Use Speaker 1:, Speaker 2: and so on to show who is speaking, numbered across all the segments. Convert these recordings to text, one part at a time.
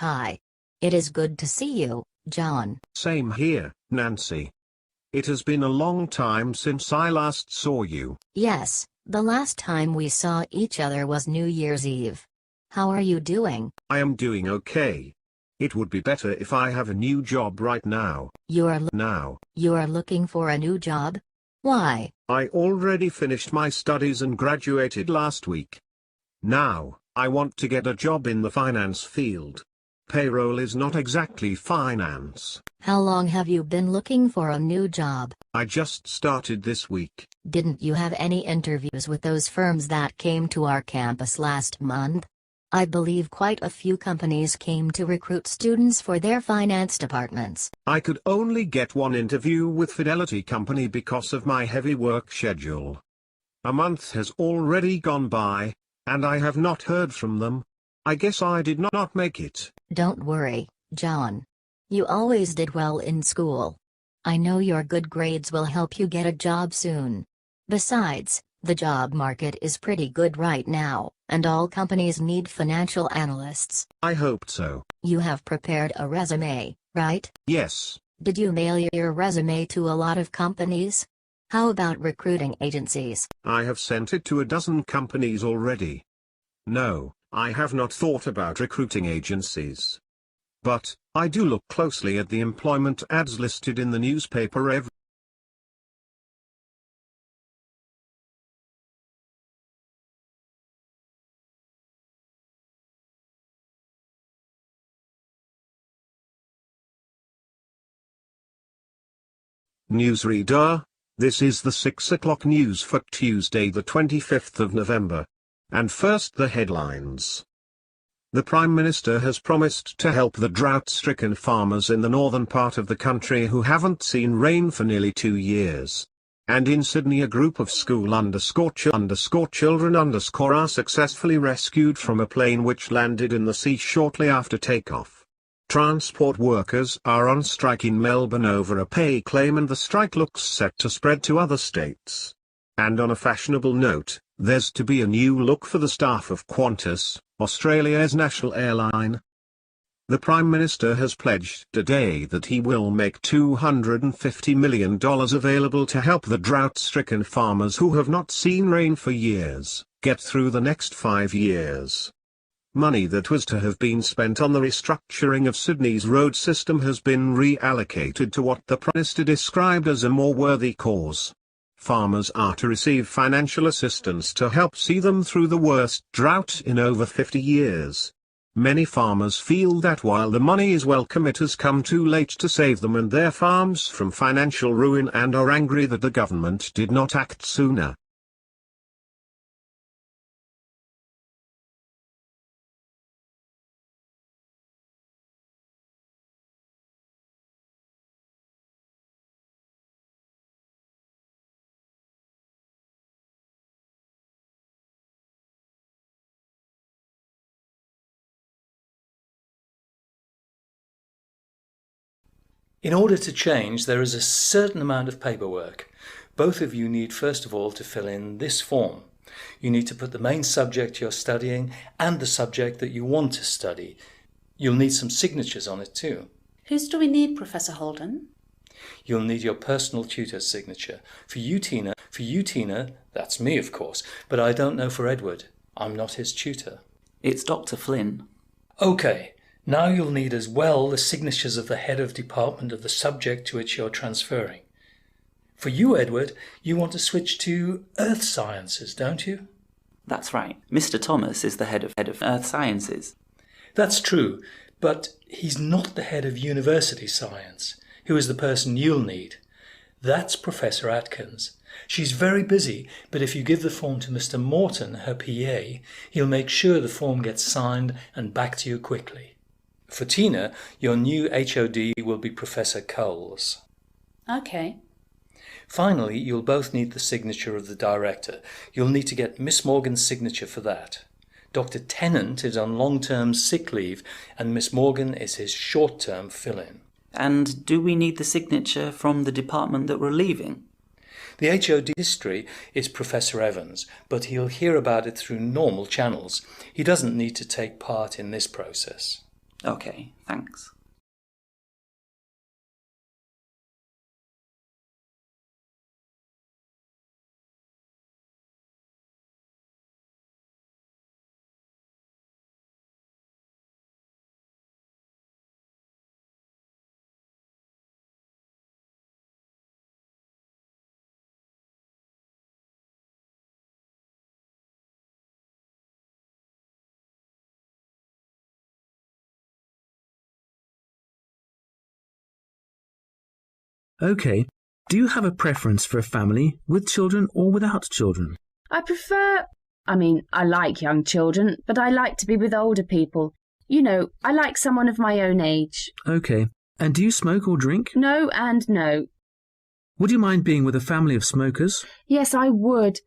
Speaker 1: Hi. It is good to see you, John.
Speaker 2: Same here, Nancy. It has been a long time since I last saw you.
Speaker 1: Yes, the last time we saw each other was New Year's Eve. How are you doing?
Speaker 2: I am doing okay. It would be better if I have a new job right now.
Speaker 1: You are looking for a new job? Why?
Speaker 2: I already finished my studies and graduated last week. Now, I want to get a job in the finance field. Payroll is not exactly finance.
Speaker 1: How long have you been looking for a new job?
Speaker 2: I just started this week.
Speaker 1: Didn't you have any interviews with those firms that came to our campus last month? I believe quite a few companies came to recruit students for their finance departments.
Speaker 2: I could only get one interview with Fidelity Company because of my heavy work schedule. A month has already gone by, and I have not heard from them. I guess I did not make it.
Speaker 1: Don't worry, John. You always did well in school. I know your good grades will help you get a job soon. Besides, the job market is pretty good right now, and all companies need financial analysts.
Speaker 2: I hoped so.
Speaker 1: You have prepared a resume, right?
Speaker 2: Yes.
Speaker 1: Did you mail your resume to a lot of companies? How about recruiting agencies?
Speaker 2: I have sent it to a dozen companies already. No, I have not thought about recruiting agencies. But, I do look closely at the employment ads listed in the newspaper every Newsreader. This is the 6 o'clock news for Tuesday the 25th of November. And first the headlines. The Prime Minister has promised to help the drought-stricken farmers in the northern part of the country who haven't seen rain for nearly 2 years. And in Sydney, a group of school_children are successfully rescued from a plane which landed in the sea shortly after takeoff. Transport workers are on strike in Melbourne over a pay claim, and the strike looks set to spread to other states. And on a fashionable note, there's to be a new look for the staff of Qantas, Australia's national airline. The Prime Minister has pledged today that he will make $250 million available to help the drought-stricken farmers who have not seen rain for years, get through the next 5 years. Money that was to have been spent on the restructuring of Sydney's road system has been reallocated to what the Prime Minister described as a more worthy cause. Farmers are to receive financial assistance to help see them through the worst drought in over 50 years. Many farmers feel that while the money is welcome, it has come too late to save them and their farms from financial ruin, and are angry that the government did not act sooner.
Speaker 3: In order to change, there is a certain amount of paperwork. Both of you need first of all to fill in this form. You need to put the main subject you're studying and the subject that you want to study. You'll need some signatures on it too.
Speaker 4: Whose do we need, Professor Holden?
Speaker 3: You'll need your personal tutor's signature. For you, Tina, that's me of course, but I don't know for Edward. I'm not his tutor.
Speaker 5: It's Dr. Flynn.
Speaker 3: Okay. Now you'll need as well the signatures of the head of department of the subject to which you're transferring. For you, Edward, you want to switch to Earth Sciences, don't you?
Speaker 5: That's right. Mr. Thomas is the head of Earth Sciences.
Speaker 3: That's true, but he's not the head of University Science, who is the person you'll need. That's Professor Atkins. She's very busy, but if you give the form to Mr. Morton, her PA, he'll make sure the form gets signed and back to you quickly. For Tina, your new HOD will be Professor Coles.
Speaker 4: Okay.
Speaker 3: Finally, you'll both need the signature of the director. You'll need to get Miss Morgan's signature for that. Dr. Tennant is on long-term sick leave, and Miss Morgan is his short-term fill-in.
Speaker 5: And do we need the signature from the department that we're leaving?
Speaker 3: The HOD history is Professor Evans, but he'll hear about it through normal channels. He doesn't need to take part in this process.
Speaker 5: Okay, thanks.
Speaker 6: Okay. Do you have a preference for a family with children or without children?
Speaker 7: I like young children, but I like to be with older people. You know, I like someone of my own age.
Speaker 6: Okay. And do you smoke or drink?
Speaker 7: No and no.
Speaker 6: Would you mind being with a family of smokers?
Speaker 7: Yes, I would.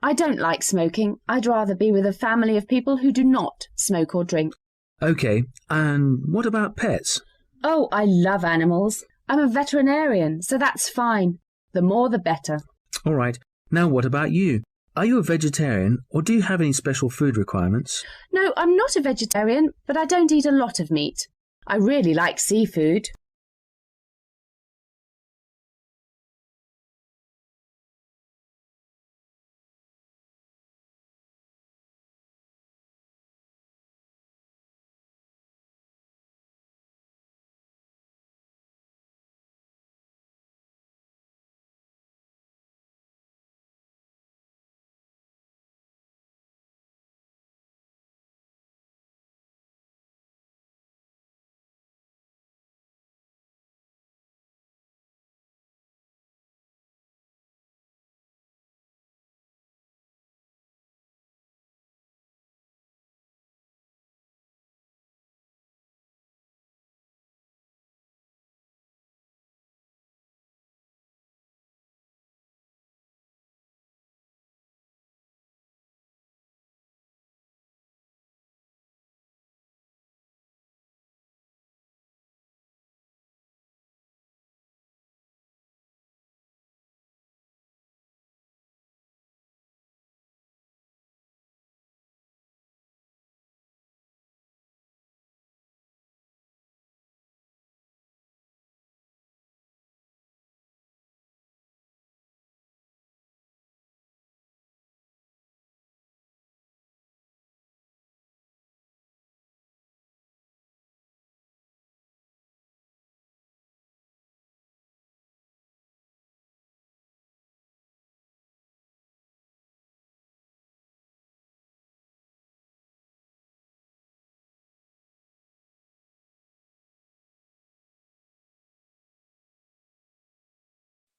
Speaker 7: I don't like smoking. I'd rather be with a family of people who do not smoke or drink.
Speaker 6: Okay. And what about pets?
Speaker 7: Oh, I love animals. I'm a veterinarian, so that's fine. The more the better.
Speaker 6: All right. Now what about you? Are you a vegetarian or do you have any special food requirements?
Speaker 7: No, I'm not a vegetarian, but I don't eat a lot of meat. I really like seafood.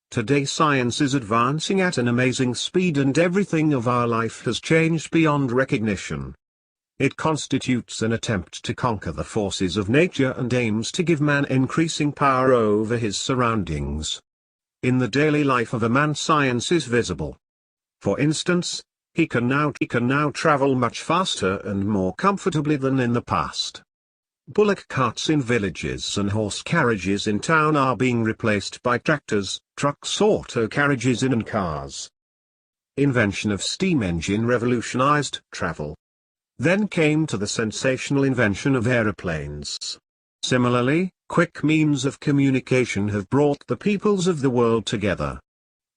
Speaker 2: Today science is advancing at an amazing speed and everything of our life has changed beyond recognition. It constitutes an attempt to conquer the forces of nature and aims to give man increasing power over his surroundings. In the daily life of a man, science is visible. For instance, he can now travel much faster and more comfortably than in the past. Bullock carts in villages and horse carriages in town are being replaced by tractors, trucks, auto carriages and cars. Invention of steam engine revolutionized travel. Then came to the sensational invention of aeroplanes. Similarly, quick means of communication have brought the peoples of the world together.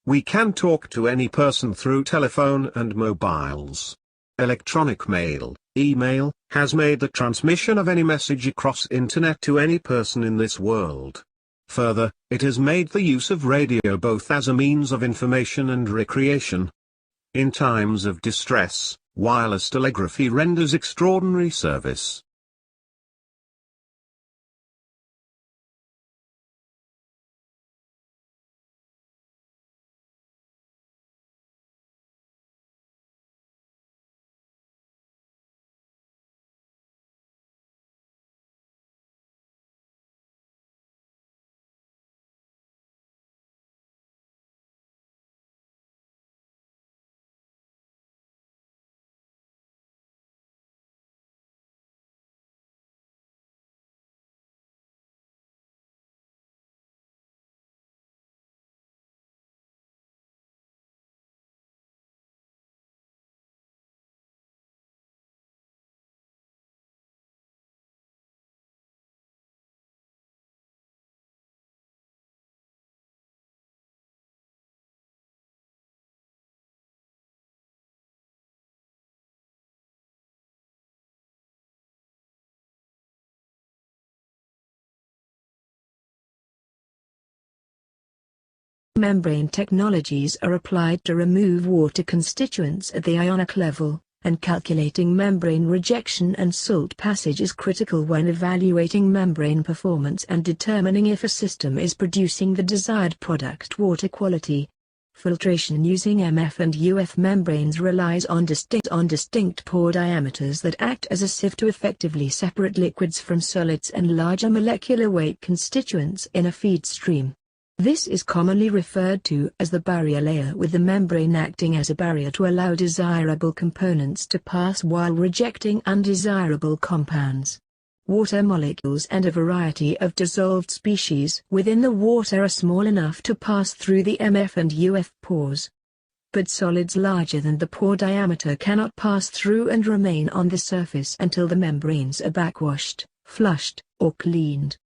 Speaker 2: We can talk to any person through telephone and mobiles. Electronic mail, email, has made the transmission of any message across internet to any person in this world. Further, it has made the use of radio both as a means of information and recreation. In times of distress, wireless telegraphy renders extraordinary service.
Speaker 8: Membrane technologies are applied to remove water constituents at the ionic level, and calculating membrane rejection and salt passage is critical when evaluating membrane performance and determining if a system is producing the desired product water quality. Filtration using MF and UF membranes relies on distinct pore diameters that act as a sieve to effectively separate liquids from solids and larger molecular weight constituents in a feed stream. This is commonly referred to as the barrier layer, with the membrane acting as a barrier to allow desirable components to pass while rejecting undesirable compounds. Water molecules and a variety of dissolved species within the water are small enough to pass through the MF and UF pores. But solids larger than the pore diameter cannot pass through and remain on the surface until the membranes are backwashed, flushed, or cleaned.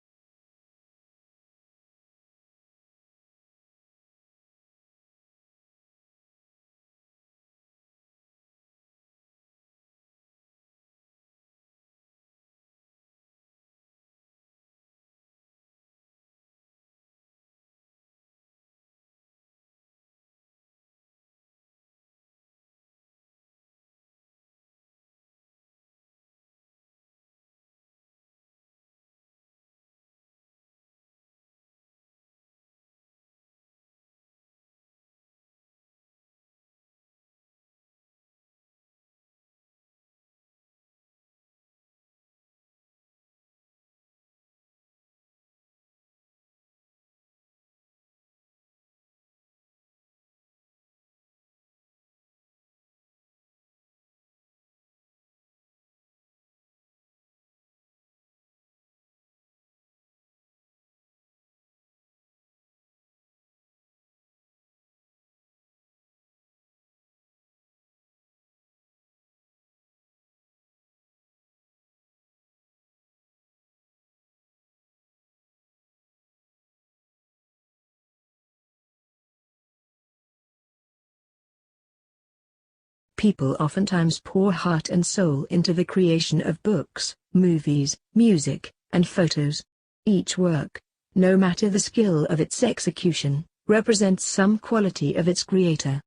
Speaker 8: People oftentimes pour heart and soul into the creation of books, movies, music, and photos. Each work, no matter the skill of its execution, represents some quality of its creator.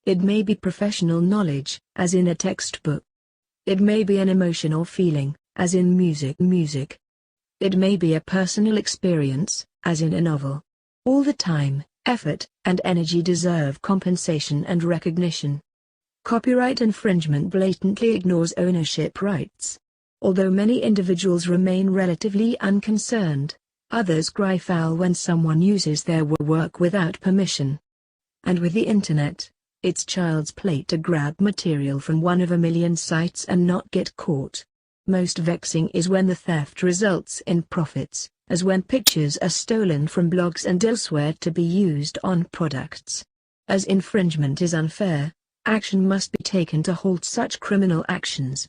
Speaker 8: It may be professional knowledge, as in a textbook. It may be an emotion or feeling, as in music. It may be a personal experience, as in a novel. All the time, effort, and energy deserve compensation and recognition. Copyright infringement blatantly ignores ownership rights. Although many individuals remain relatively unconcerned, others cry foul when someone uses their work without permission. And with the internet, it's child's play to grab material from one of a million sites and not get caught. Most vexing is when the theft results in profits, as when pictures are stolen from blogs and elsewhere to be used on products. As infringement is unfair, action must be taken to halt such criminal actions.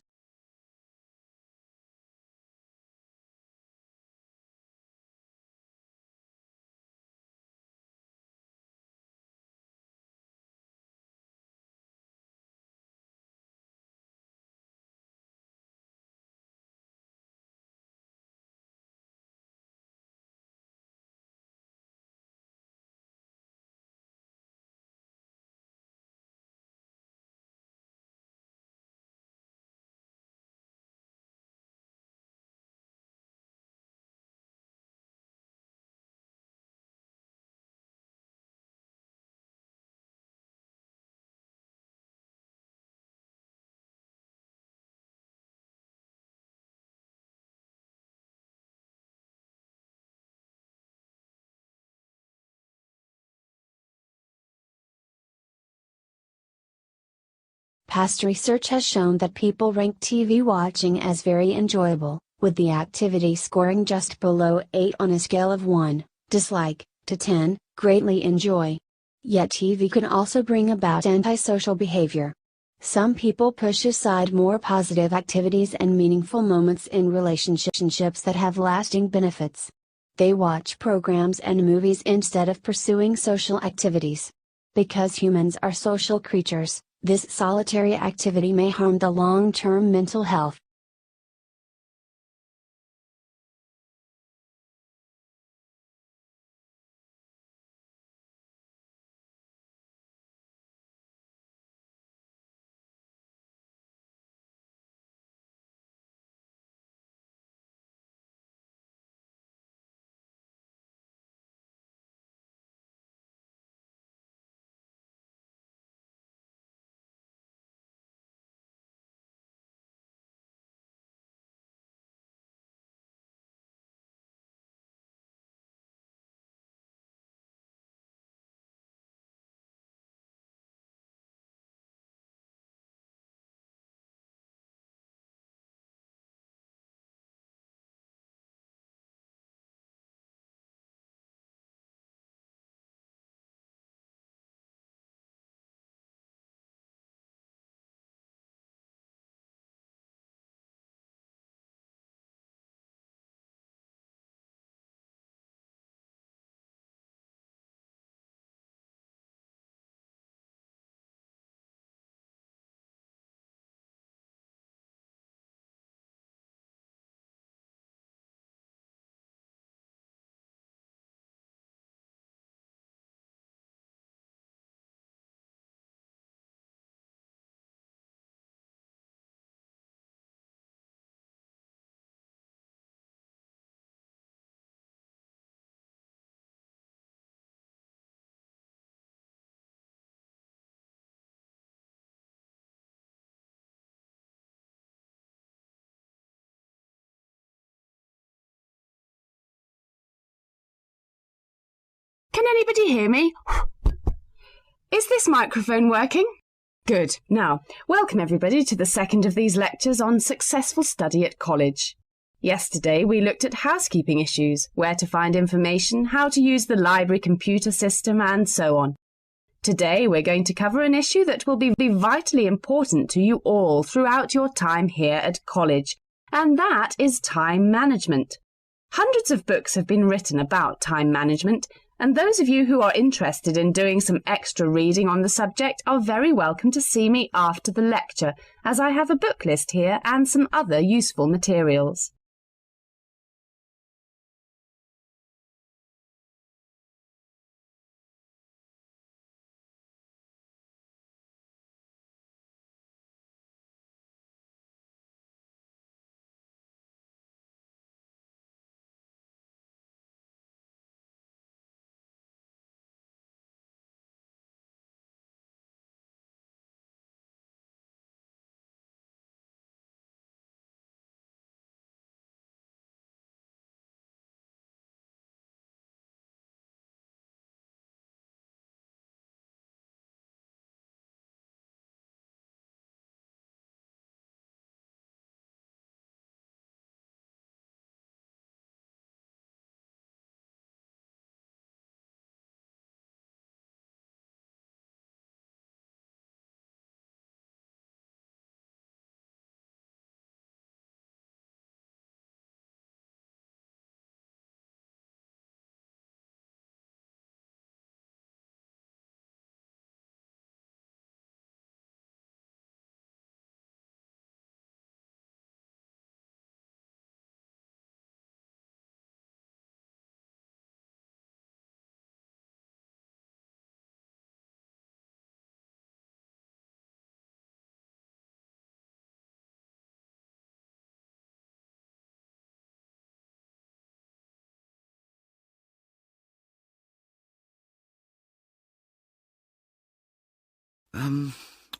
Speaker 9: Past research has shown that people rank TV watching as very enjoyable, with the activity scoring just below 8 on a scale of 1, dislike, to 10, greatly enjoy. Yet TV can also bring about antisocial behavior. Some people push aside more positive activities and meaningful moments in relationships that have lasting benefits. They watch programs and movies instead of pursuing social activities. Because humans are social creatures, this solitary activity may harm the long-term mental health.
Speaker 7: Can anybody hear me? Is this microphone working? Good. Now, welcome everybody to the second of these lectures on successful study at college. Yesterday we looked at housekeeping issues, where to find information, how to use the library computer system, and so on. Today we're going to cover an issue that will be vitally important to you all throughout your time here at college, and that is time management. Hundreds of books have been written about time management, and those of you who are interested in doing some extra reading on the subject are very welcome to see me after the lecture, as I have a book list here and some other useful materials.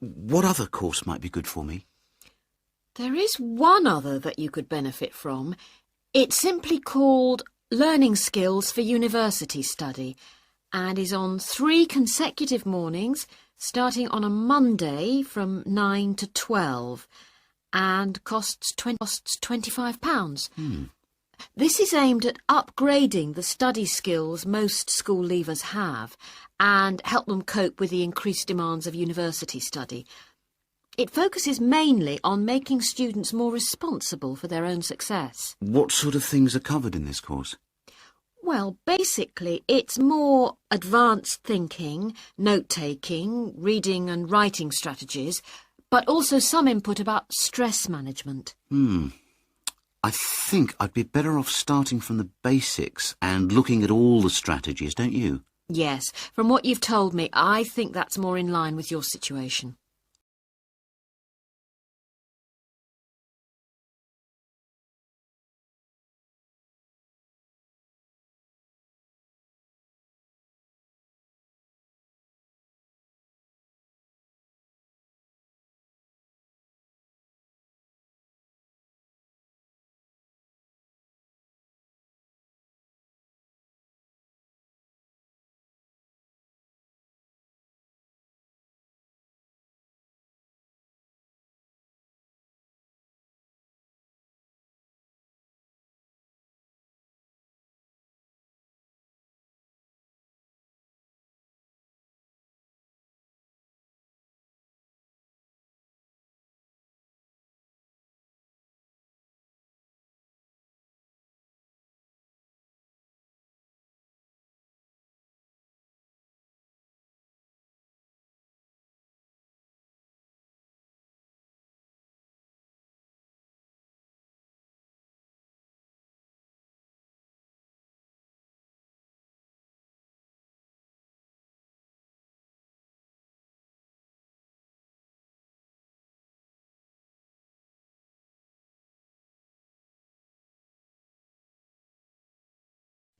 Speaker 10: What other course might be good for me?
Speaker 11: There is one other that you could benefit from. It's simply called Learning Skills for University Study and is on 3 consecutive mornings, starting on a Monday from 9 to 12 and costs £25. This is aimed at upgrading the study skills most school leavers have and help them cope with the increased demands of university study. It focuses mainly on making students more responsible for their own success.
Speaker 10: What sort of things are covered in this course?
Speaker 11: Well, basically, it's more advanced thinking, note-taking, reading and writing strategies, but also some input about stress management.
Speaker 10: I think I'd be better off starting from the basics and looking at all the strategies, don't you?
Speaker 11: Yes, from what you've told me, I think that's more in line with your situation.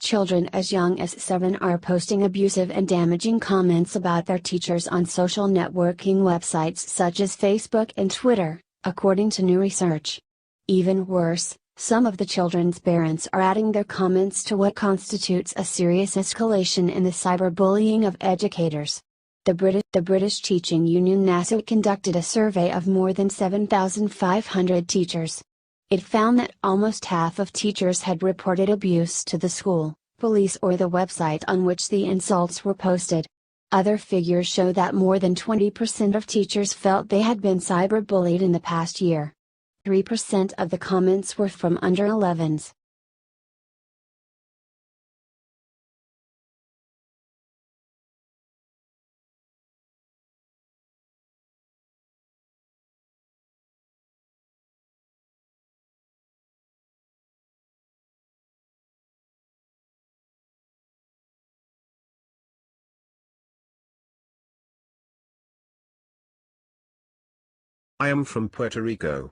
Speaker 9: Children as young as 7 are posting abusive and damaging comments about their teachers on social networking websites such as Facebook and Twitter, according to new research. Even worse, Some of the children's parents are adding their comments to what constitutes a serious escalation in the cyberbullying of educators. The British Teaching Union (NASU) conducted a survey of more than 7,500 teachers. It found that almost half of teachers had reported abuse to the school, police, or the website on which the insults were posted. Other figures show that more than 20% of teachers felt they had been cyberbullied in the past year. 3% of the comments were from under 11s.
Speaker 2: I am from Puerto Rico.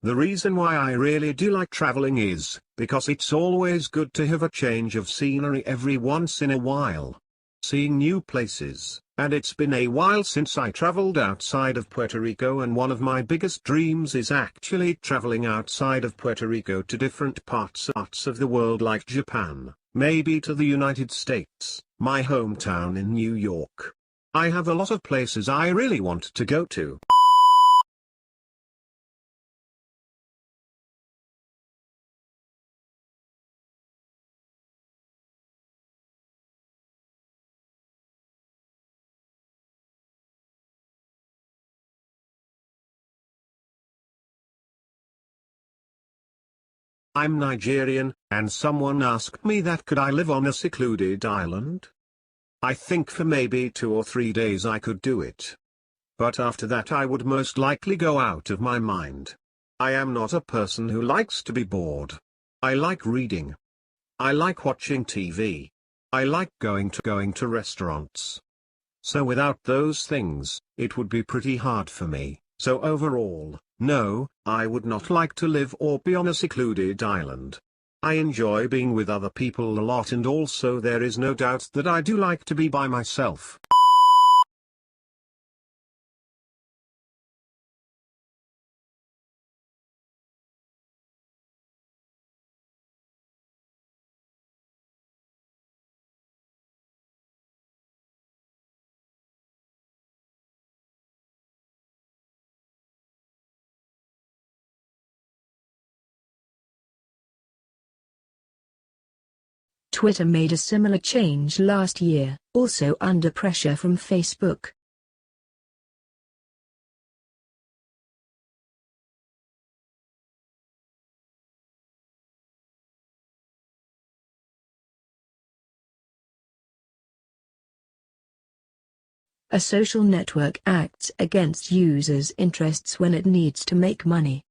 Speaker 2: The reason why I really do like traveling is because it's always good to have a change of scenery every once in a while. Seeing new places, and it's been a while since I traveled outside of Puerto Rico, and one of my biggest dreams is actually traveling outside of Puerto Rico to different parts of the world, like Japan, maybe to the United States, my hometown in New York. I have a lot of places I really want to go to. I'm Nigerian, and someone asked me that could I live on a secluded island? I think for maybe 2 or 3 days I could do it. But after that I would most likely go out of my mind. I am not a person who likes to be bored. I like reading. I like watching TV. I like going to restaurants. So without those things, it would be pretty hard for me. So overall, no, I would not like to live or be on a secluded island. I enjoy being with other people a lot, and also there is no doubt that I do like to be by myself.
Speaker 8: Twitter made a similar change last year, also under pressure from Facebook. A social network acts against users' interests when it needs to make money.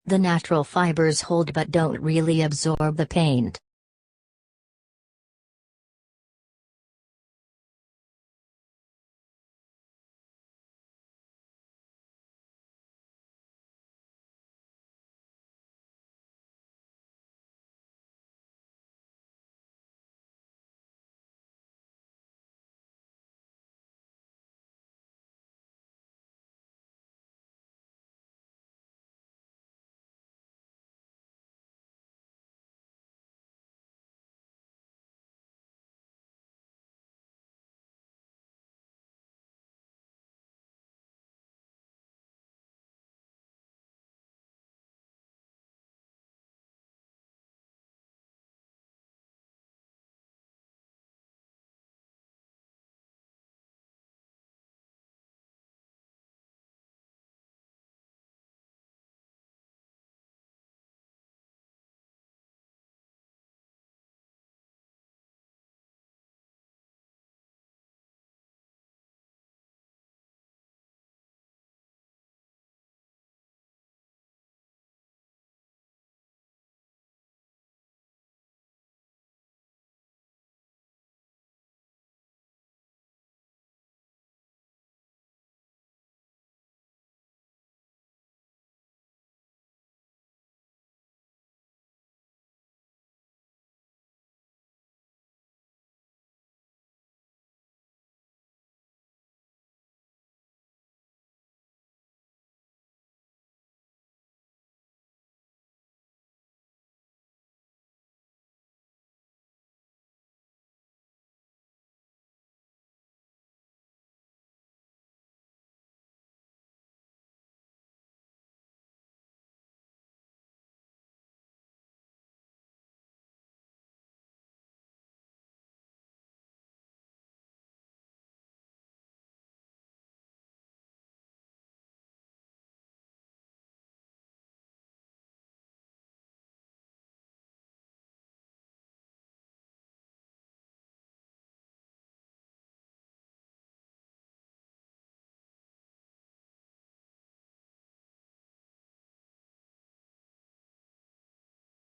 Speaker 1: The natural fibers hold but don't really absorb the paint.